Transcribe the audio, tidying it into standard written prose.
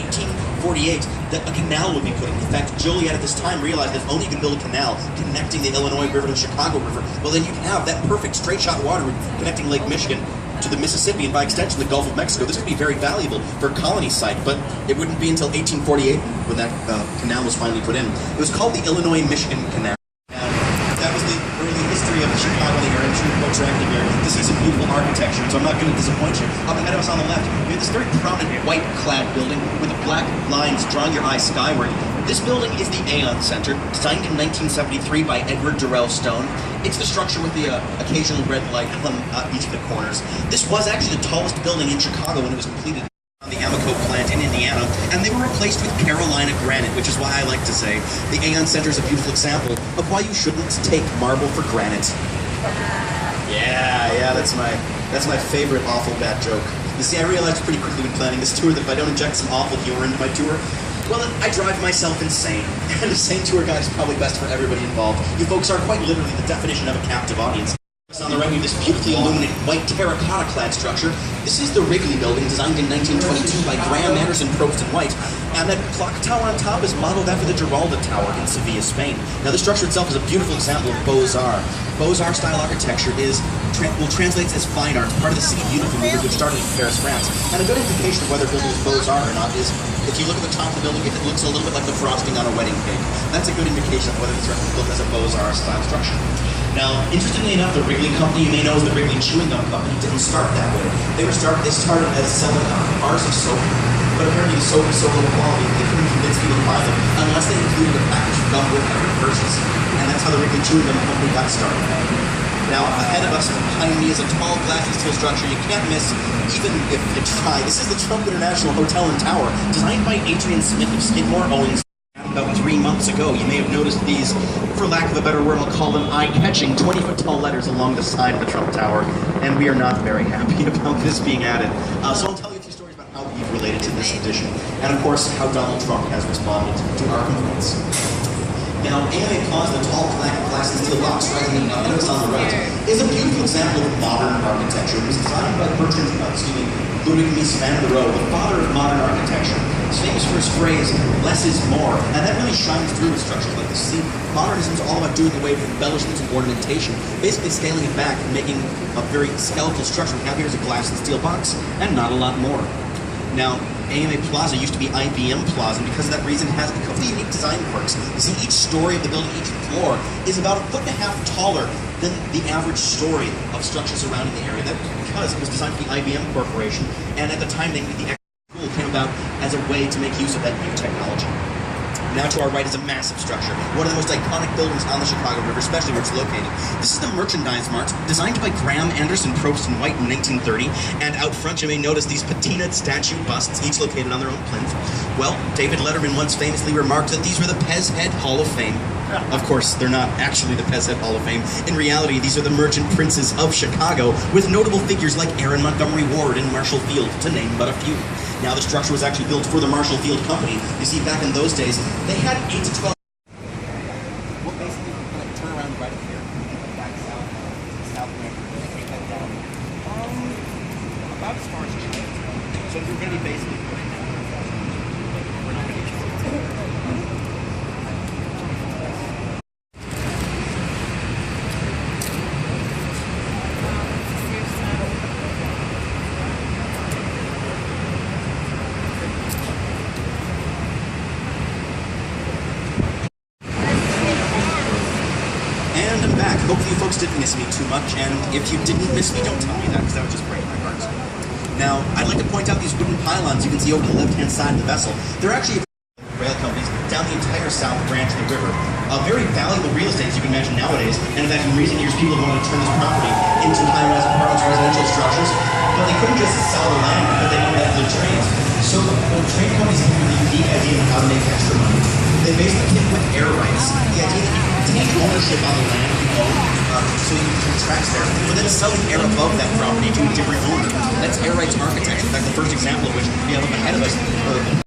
1848 that a canal would be put in. In fact, Joliet at this time realized that if only you could build a canal connecting the Illinois River to the Chicago River, well then you can have that perfect straight shot water route connecting Lake Michigan to the Mississippi and by extension the Gulf of Mexico. This would be very valuable for a colony site, but it wouldn't be until 1848 when that canal was finally put in. It was called the Illinois-Michigan Canal. That was the early history of the Chicago area. I'm sure folks are active here to see some beautiful architecture, so I'm not going to disappoint you. Up ahead of us on the left, we have this very prominent white-clad building with the black lines drawing your eye skyward. This building is the Aon Center, designed in 1973 by Edward Durrell Stone. It's the structure with the occasional red light on each of the corners. This was actually the tallest building in Chicago when it was completed on the Amoco plant in Indiana, and they were replaced with Carolina granite, which is why I like to say the Aon Center is a beautiful example of why you shouldn't take marble for granite. Yeah, that's my favorite awful bad joke. You see, I realized pretty quickly when planning this tour that if I don't inject some awful humor into my tour, well, then I drive myself insane. And a sane tour guide is probably best for everybody involved. You folks are quite literally the definition of a captive audience. On the right, we have this beautifully illuminated white terracotta-clad structure. This is the Wrigley Building, designed in 1922 by Graham, Anderson, Probst, and White. And that clock tower on top is modeled after the Giralda Tower in Sevilla, Spain. Now, the structure itself is a beautiful example of Beaux-Arts. Beaux-Arts style architecture translates as fine arts, part of the City Beautiful movement, which started in Paris, France. And a good indication of whether a building is Beaux-Arts or not is if you look at the top of the building, if it looks a little bit like the frosting on a wedding cake. That's a good indication of whether it's built as a Beaux-Arts style structure. Now, interestingly enough, the Wrigley Company, you may know as the Wrigley Chewing Gum Company, didn't start that way. They started as selling bars of soap, but apparently the soap was so low quality they couldn't convince people to buy them unless they included a package of gum with every purchase. And that's how the Wrigley Chewing Gum Company got started. Now, ahead of us, behind me, is a tall glass and steel structure you can't miss, even if you try. This is the Trump International Hotel and Tower, designed by Adrian Smith of Skidmore, Owings. About 3 months ago, you may have noticed these, for lack of a better word, I'll call them eye-catching 20-foot-tall letters along the side of the Trump Tower, and we are not very happy about this being added. So I'll tell you a few stories about how we've related to this addition, and of course, how Donald Trump has responded to our complaints. Now, AMA Plaza, the tall glass and steel box rising up and on the right, is a beautiful example of modern architecture. It was designed by Ludwig Mies van der Rohe, the father of modern architecture. He's famous for his phrase, less is more, and that really shines through with structures like this. See, modernism is all about doing away with embellishments and ornamentation, basically scaling it back and making a very skeletal structure. We have here is a glass and steel box, and not a lot more. Now, AMA Plaza used to be IBM Plaza, and because of that reason, it has a couple of unique design quirks. You see, each story of the building, each floor, is about 1.5 feet taller than the average story of structures surrounding the area. That's because it was designed for the IBM Corporation, and at the time, the school came about as a way to make use of that new technology. Now to our right is a massive structure, one of the most iconic buildings on the Chicago River, especially where it's located. This is the Merchandise Mart, designed by Graham, Anderson, Probst, and White in 1930, and out front you may notice these patina statue busts, each located on their own plinth. Well, David Letterman once famously remarked that these were the Pez Head Hall of Fame. Of course, they're not actually the Pez Head Hall of Fame. In reality, these are the merchant princes of Chicago, with notable figures like Aaron Montgomery Ward and Marshall Field, to name but a few. Now, the structure was actually built for the Marshall Field Company. You see, back in those days, they had 8 to 12. Well, basically, we're going to turn around right here and come back south take that down. About as far as China. So if you're going to be basically putting that, we're not going to be And I'm back. Hopefully you folks didn't miss me too much, and if you didn't miss me, don't tell me that, because that would just break my heart. Now, I'd like to point out these wooden pylons you can see over the left-hand side of the vessel. They're actually rail companies down the entire south branch of the river. Very valuable real estate, as you can imagine nowadays, and in fact, in recent years, people have wanted to turn this property into high-rise apartments, residential structures, but they couldn't just sell the land because they didn't have the trains. So the train companies came with the unique idea of how to make extra money. They basically came with air rights. The idea that you can take ownership on the land you own, so you can put tracks there, but then sell the air above that property to a different owner. That's air rights architecture. In fact, the first example of which we have up ahead of us